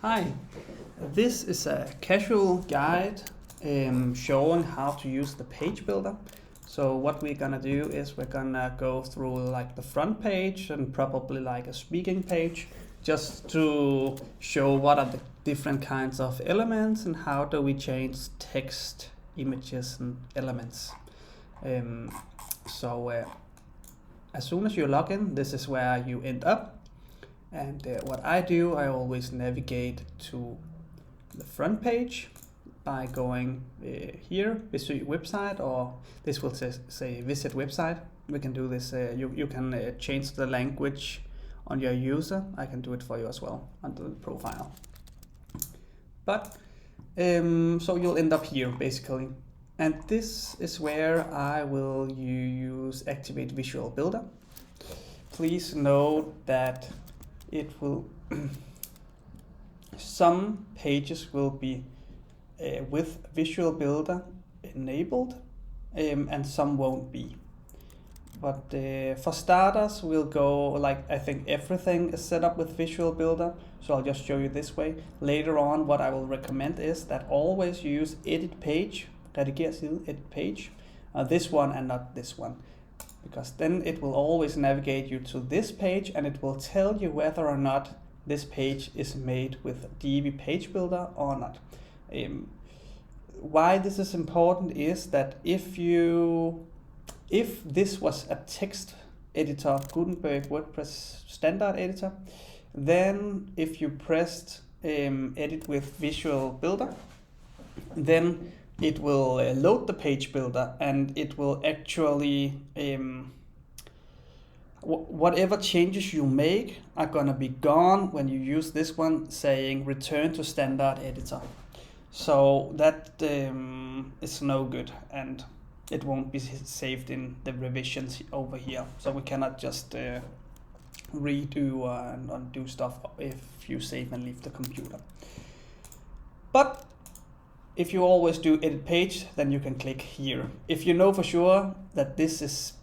Hi, this is a casual guide showing how to use the page builder. So what we're gonna do is we're gonna go through like the front page and probably like a speaking page just to show what are the different kinds of elements and how do we change text, images and elements. As soon as you log in, this is where you end up. And what I do, I always navigate to the front page by going here, visit website, or this will say visit website. We can do this, you can change the language on your user. I can do it for you as well under the profile. But, so you'll end up here basically. And this is where I will use Activate Visual Builder. Please note that it will some pages will be with Visual Builder enabled and some won't be. But for starters, we'll go like I think everything is set up with Visual Builder, so I'll just show you this way. Later on, what I will recommend is that always use edit page, rediger side, edit page, this one and not this one. Because then it will always navigate you to this page and it will tell you whether or not this page is made with Divi Pagebuilder or not. Why this is important is that if this was a text editor, Gutenberg WordPress standard editor, then if you pressed edit with Visual Builder, then it will load the page builder and it will actually, whatever changes you make are gonna be gone when you use this one saying return to standard editor. So that is no good and it won't be saved in the revisions over here. So we cannot just redo and undo stuff if you save and leave the computer. But if you always do edit page, then you can click here. If you know for sure that this is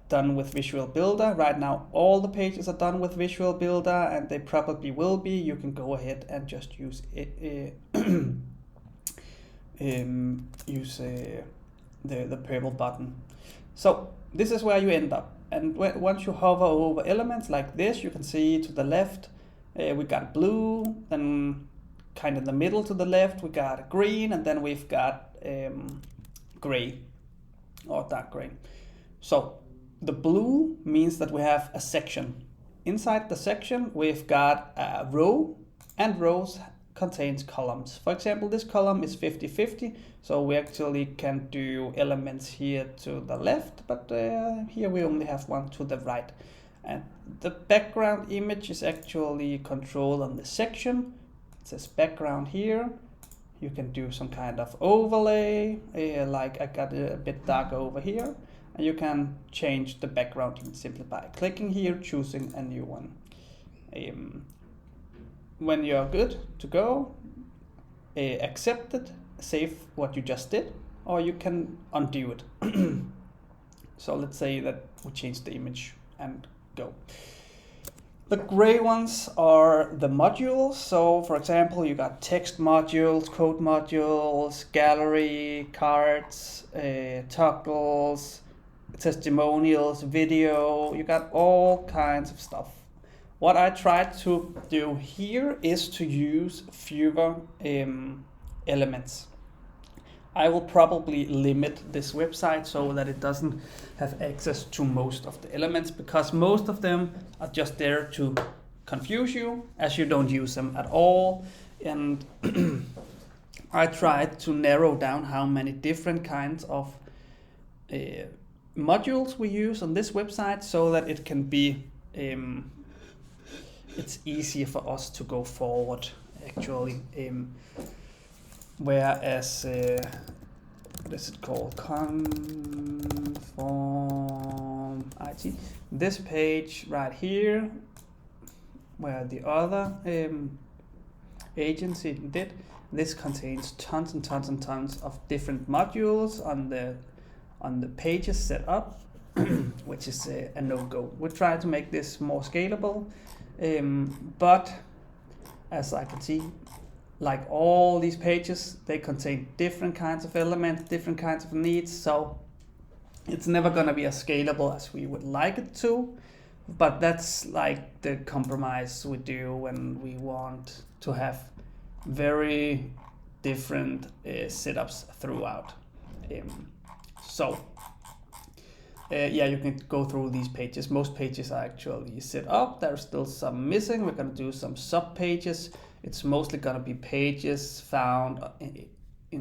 done with Visual Builder, right now all the pages are done with Visual Builder and they probably will be, you can go ahead and just use it, the purple button. So this is where you end up. And once you hover over elements like this, you can see to the left, we got blue, then kind of in the middle to the left we got green, and then we've got gray or dark gray. So the blue means that we have a section. Inside the section we've got a row, and rows contains columns. For example, this column is 50-50, so we actually can do elements here to the left, but here we only have one to the right. And the background image is actually controlled on the section. It says background here. You can do some kind of overlay, like I got a bit dark over here, and you can change the background simply by clicking here, choosing a new one. When you're good to go, accept it, save what you just did, or you can undo it. So let's say that we change the image and go. The gray ones are the modules. So for example, you got text modules, code modules, gallery, cards, toggles, testimonials, video. You got all kinds of stuff. What I try to do here is to use fewer elements. I will probably limit this website so that it doesn't have access to most of the elements, because most of them are just there to confuse you as you don't use them at all. And I tried to narrow down how many different kinds of modules we use on this website so that it can be, it's easier for us to go forward actually. Whereas, what is it called? Conform IT. This page right here, where the other agency did, this contains tons and tons and tons of different modules on the pages set up, which is a no-go. We try to make this more scalable, but as I can see, like all these pages, they contain different kinds of elements, different kinds of needs, so it's never going to be as scalable as we would like it to, but that's like the compromise we do when we want to have very different setups throughout. Yeah, you can go through these pages. Most pages are actually set up. There's still some missing. We're going to do some sub pages. It's mostly going to be pages found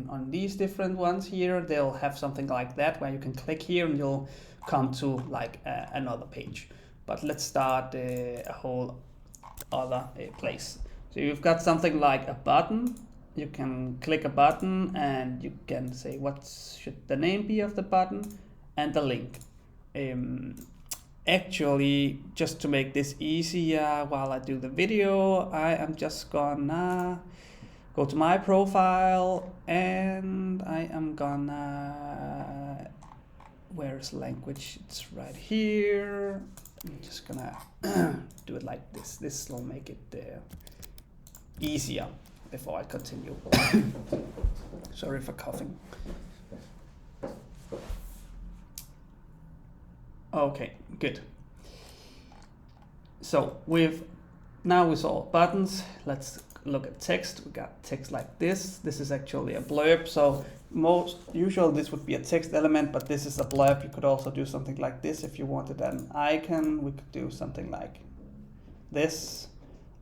on these different ones here. They'll have something like that where you can click here and you'll come to like another page. But let's start a whole other place. So you've got something like a button. You can click a button and you can say what should the name be of the button and the link. Actually, just to make this easier while I do the video, I am just gonna go to my profile and I am gonna, where's language? It's right here. I'm just gonna do it like this. This will make it easier before I continue. Sorry for coughing. Okay, good. So we saw buttons. Let's look at text. We got text like this. This is actually a blurb. So most usual this would be a text element, but this is a blurb. You could also do something like this if you wanted an icon. We could do something like this.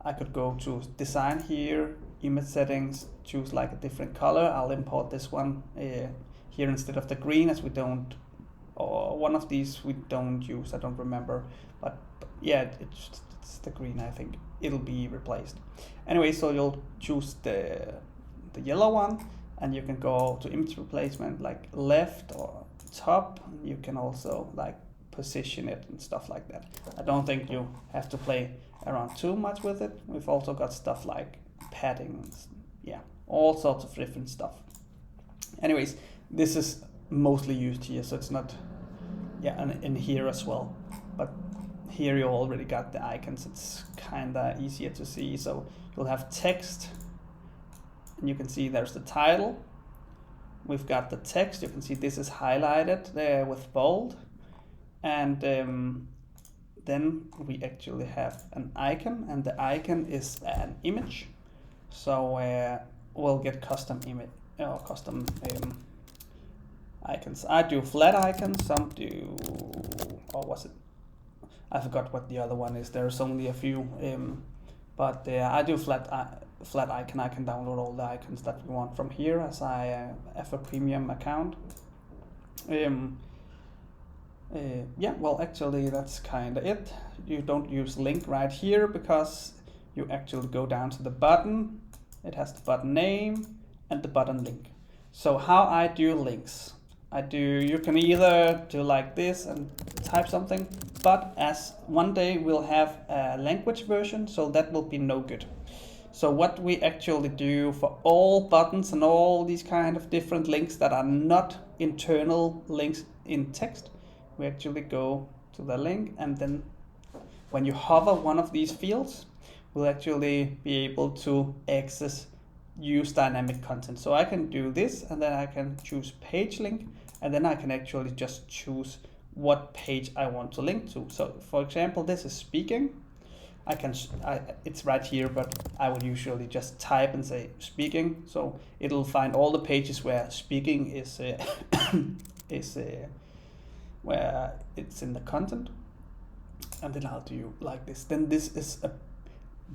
I could go to design here, image settings, choose like a different color. I'll import this one here instead of the green, as we don't, or one of these we don't use, I don't remember, but yeah, it's the green. I think it'll be replaced anyway. So you'll choose the yellow one, and you can go to image replacement like left or top. You can also like position it and stuff like that. I don't think you have to play around too much with it. We've also got stuff like padding, yeah, all sorts of different stuff. Anyways, this is mostly used here, so it's not, yeah, and in here as well, but here you already got the icons. It's kind of easier to see. So you'll have text, and you can see there's the title. We've got the text. You can see this is highlighted there with bold, and then we actually have an icon, and the icon is an image. So we'll get custom image or custom icons. I do flat icons. Some do, or was it? I forgot what the other one is. There's only a few, but I do flat icon. I can download all the icons that we want from here, as I have a premium account. Yeah, well, actually that's kind of it. You don't use link right here because you actually go down to the button. It has the button name and the button link. So how I do links, you can either do like this and type something, but as one day we'll have a language version, so that will be no good. So what we actually do for all buttons and all these kind of different links that are not internal links in text, we actually go to the link, and then when you hover one of these fields, we'll actually be able to use dynamic content. So I can do this, and then I can choose page link, and then I can actually just choose what page I want to link to. So for example, this is speaking. It's right here, but I would usually just type and say speaking. So it'll find all the pages where speaking is where it's in the content, and then I'll do like this. Then this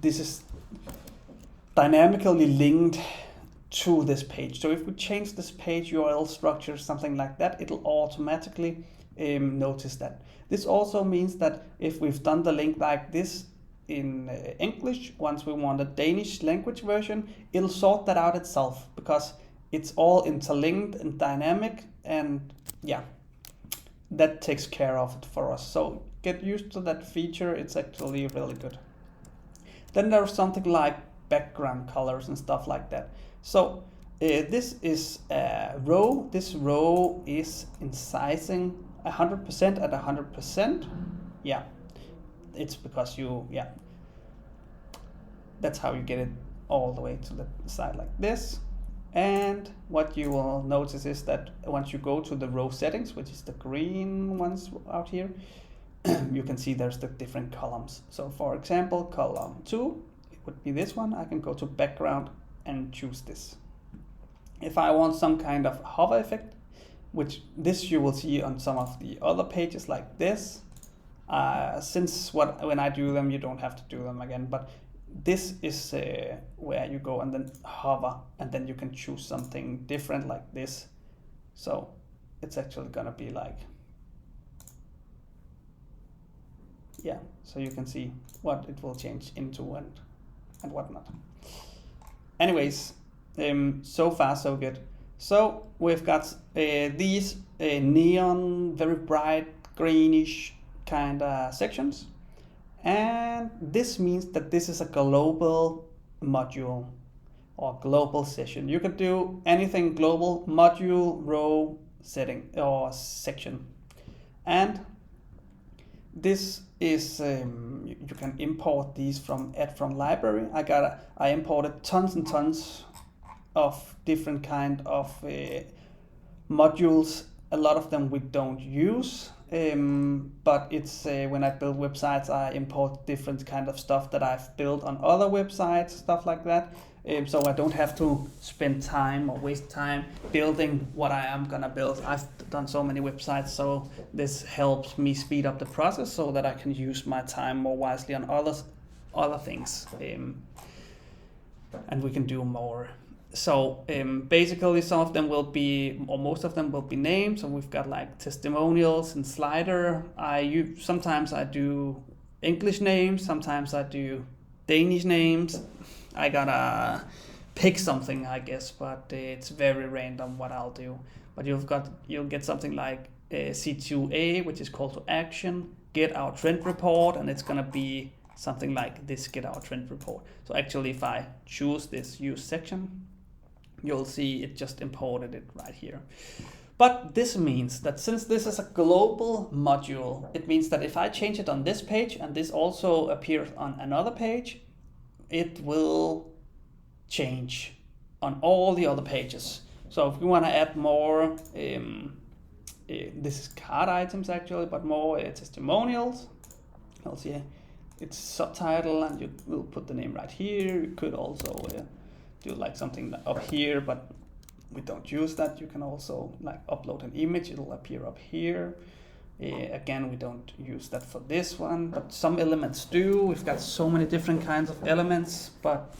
is dynamically linked to this page. So if we change this page URL structure, something like that, it'll automatically notice that. This also means that if we've done the link like this in English, once we want a Danish language version, it'll sort that out itself because it's all interlinked and dynamic, and yeah, that takes care of it for us. So get used to that feature. It's actually really good. Then there's something like background colors and stuff like that. So this is a row. This row is in sizing 100% at 100%. Yeah, it's because that's how you get it all the way to the side like this. And what you will notice is that once you go to the row settings, which is the green ones out here, you can see there's the different columns. So for example, column 2, it would be this one. I can go to background and choose this. If I want some kind of hover effect, which this you will see on some of the other pages like this, when I do them, you don't have to do them again, but this is where you go and then hover, and then you can choose something different like this. So it's actually gonna be like, yeah, so you can see what it will change into and whatnot. Anyways, so far so good. So we've got these neon, very bright greenish kind of sections. And this means that this is a global module or global session. You can do anything global, module, row, setting, or section. And this is, you can import these from library. I imported tons and tons of different kind of modules. A lot of them we don't use. But it's when I build websites, I import different kind of stuff that I've built on other websites, stuff like that. So I don't have to spend time or waste time building what I am gonna build. I've done so many websites, so this helps me speed up the process so that I can use my time more wisely on other things, and we can do more. So basically some of them will be, or most of them will be named. So we've got like testimonials and slider. Sometimes I do English names, sometimes I do Danish names. I gotta pick something, I guess, but it's very random what I'll do. But you'll get something like C2A, which is call to action, get our trend report, and it's gonna be something like this, get our trend report. So actually if I choose this use section, you'll see it just imported it right here. But this means that since this is a global module, it means that if I change it on this page and this also appears on another page, it will change on all the other pages. So if we want to add more, this is card items actually, but more testimonials, you'll see it's subtitle and you will put the name right here. You could also do like something up here, but we don't use that. You can also like upload an image, it'll appear up here. Again, we don't use that for this one, but some elements do. We've got so many different kinds of elements, but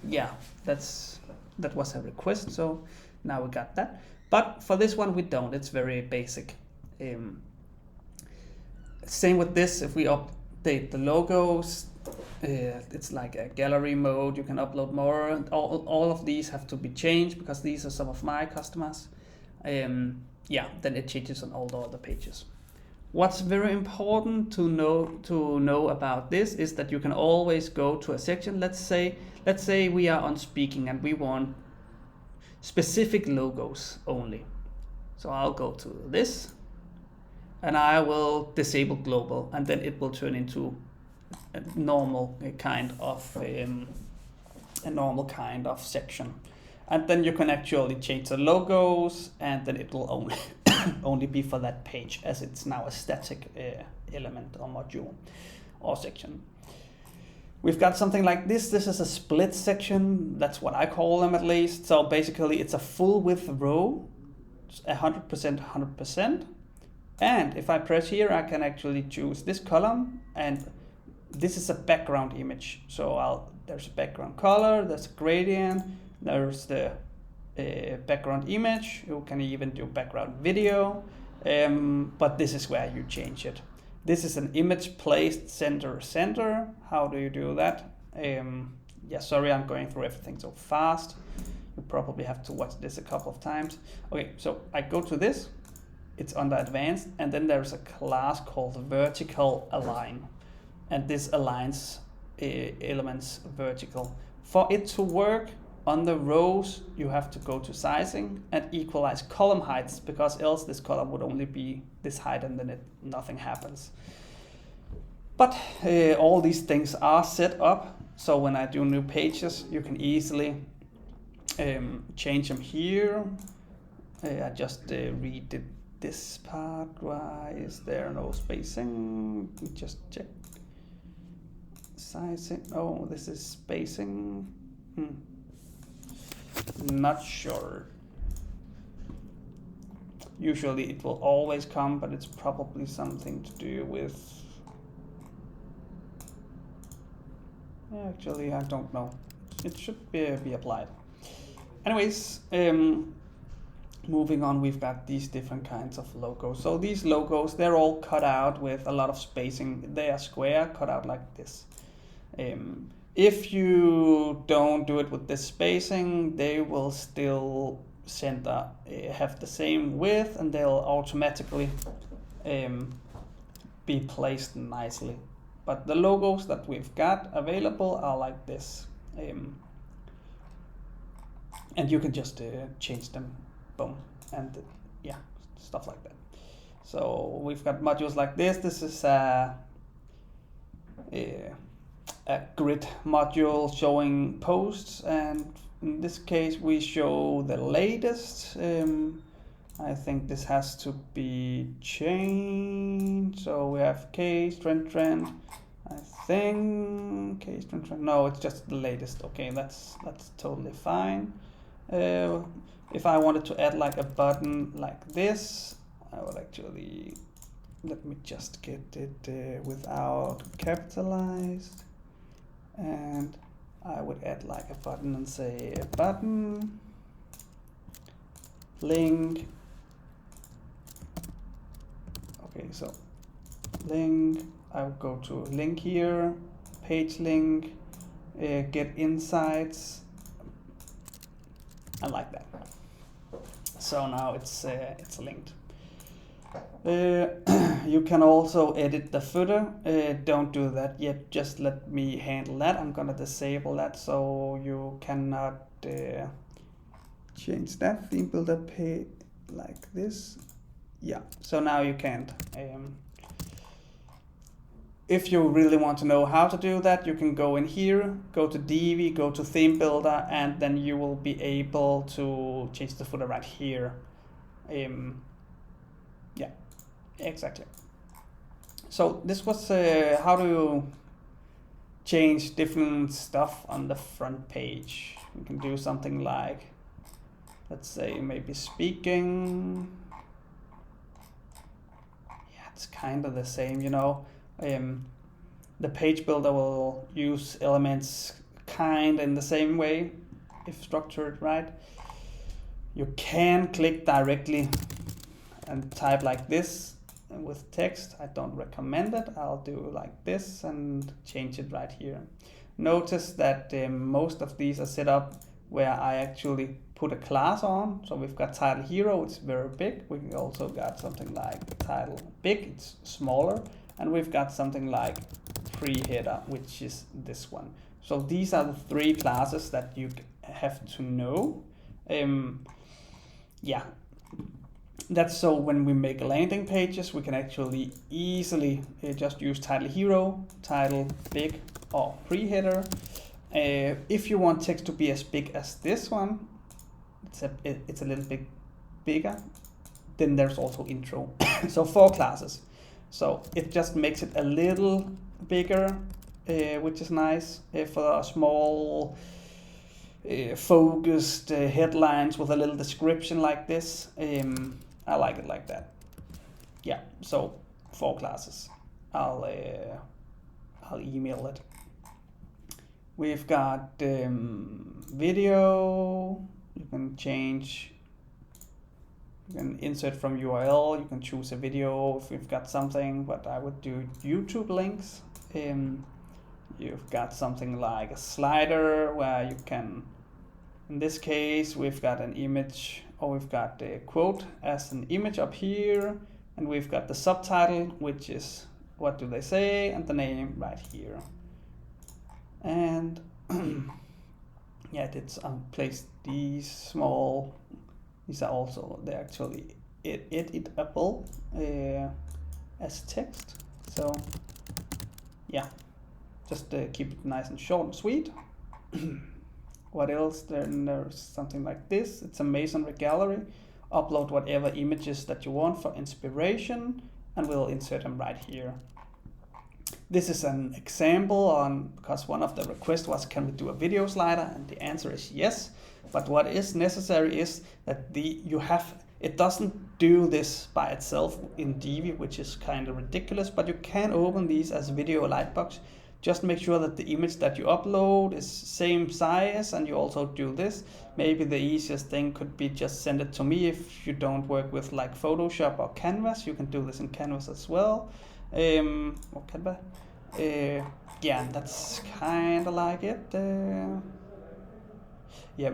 yeah, that was a request, so now we got that. But for this one we don't, it's very basic. Same with this, if we update the logos, it's like a gallery mode, you can upload more. All of these have to be changed because these are some of my customers. Yeah, then it changes on all the other pages. What's very important to know about this is that you can always go to a section. Let's say we are on speaking and we want specific logos only. So I'll go to this and I will disable global, and then it will turn into a normal kind of section. And then you can actually change the logos, and then it will only be for that page, as it's now a static element or module or section. We've got something like this. This is a split section. That's what I call them, at least. So basically it's a full width row, 100%, 100%. And if I press here, I can actually choose this column, and this is a background image. So there's a background color, there's a gradient, there's the background image. You can even do background video, but this is where you change it. This is an image placed center. How do you do that? Yeah, sorry, I'm going through everything so fast. You probably have to watch this a couple of times. Okay, so I go to this, it's under advanced, and then there's a class called vertical align, and this aligns elements vertical. For it to work on the rows, you have to go to sizing and equalize column heights, because else this column would only be this height and then nothing happens. But all these things are set up So when I do new pages, you can easily change them here. I just redid this part. Why is there no spacing? Just check. Sizing. Oh, this is spacing. Not sure. Usually it will always come, but it's probably something to do with... Actually, I don't know. It should be applied. Anyways, moving on, we've got these different kinds of logos. So these logos, they're all cut out with a lot of spacing. They are square, cut out like this. If you don't do it with this spacing, they will still have the same width, and they'll automatically be placed nicely. But the logos that we've got available are like this. And you can just change them, boom, and yeah, stuff like that. So we've got modules like this. This is a grid module showing posts, and in this case we show the latest. I think this has to be changed. So we have case, trend. I think case, trend. No, it's just the latest. Okay, that's totally fine. If I wanted to add like a button like this, I would actually, let me just get it without capitalized, and I would add like a button and say a button link. Okay, so link, I would go to link here, page link, get insights, and like that. So now it's linked. You can also edit the footer. Don't do that yet, just let me handle that. I'm gonna disable that so you cannot change that. Theme builder page like this. Yeah, so now you can't. If you really want to know how to do that, you can go in here, go to Divi, go to Theme Builder, and then you will be able to change the footer right here. Yeah, exactly. So this was how to change different stuff on the front page. We can do something like, let's say maybe speaking. Yeah, it's kind of the same, you know. The page builder will use elements kind in the same way if structured right. You can click directly and type like this with text. I don't recommend it. I'll do like this and change it right here. Notice that most of these are set up where I actually put a class on. So we've got title hero, it's very big. We also got something like title big, it's smaller. And we've got something like pre-header, which is this one. So these are the three classes that you have to know. Yeah, that's so when we make landing pages, we can actually easily just use title hero, title big, or pre-header. If you want text to be as big as this one, it's a little bit bigger, then there's also intro. So 4 classes. So it just makes it a little bigger, which is nice for a small focused headlines with a little description like this. I like it like that. Yeah, so 4 classes. I'll email it. We've got video. You can change. You can insert from URL, you can choose a video if you've got something, but I would do YouTube links. You've got something like a slider where you can, in this case, we've got an image, or we've got the quote as an image up here, and we've got the subtitle, which is what do they say, and the name right here. And yeah, it's placed these small. These are also, they're actually editable as text. So yeah, just keep it nice and short and sweet. What else? Then there's something like this. It's a masonry gallery. Upload whatever images that you want for inspiration, and we'll insert them right here. This is an example on, because one of the requests was, can we do a video slider? And the answer is yes. But what is necessary is that it doesn't do this by itself in Divi, which is kind of ridiculous, but you can open these as video lightbox. Just make sure that the image that you upload is same size, and you also do this. Maybe the easiest thing could be just send it to me if you don't work with like Photoshop or Canvas. You can do this in Canvas as well. Or Canva. Yeah, that's kind of like it. Yeah.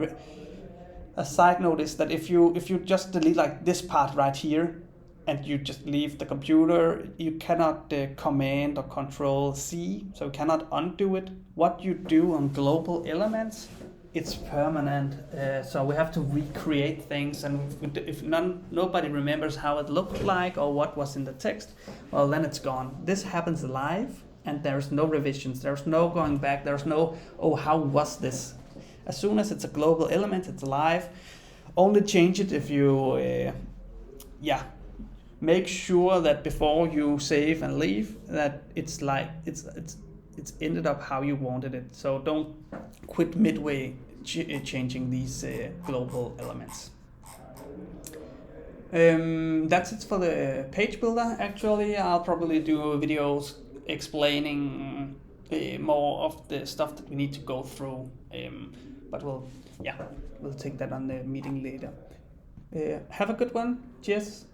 A side note is that if you just delete like this part right here, and you just leave the computer, you cannot command or control C, so you cannot undo it. What you do on global elements, it's permanent. So we have to recreate things, and if nobody remembers how it looked like or what was in the text, well, then it's gone. This happens live, and there's no revisions. There's no going back. There's no, oh, how was this? As soon as it's a global element, it's live. Only change it if you, make sure that before you save and leave, that it's like it's ended up how you wanted it. So don't quit midway changing these global elements. That's it for the page builder. Actually, I'll probably do videos explaining more of the stuff that we need to go through. But we'll take that on the meeting later. Have a good one. Cheers.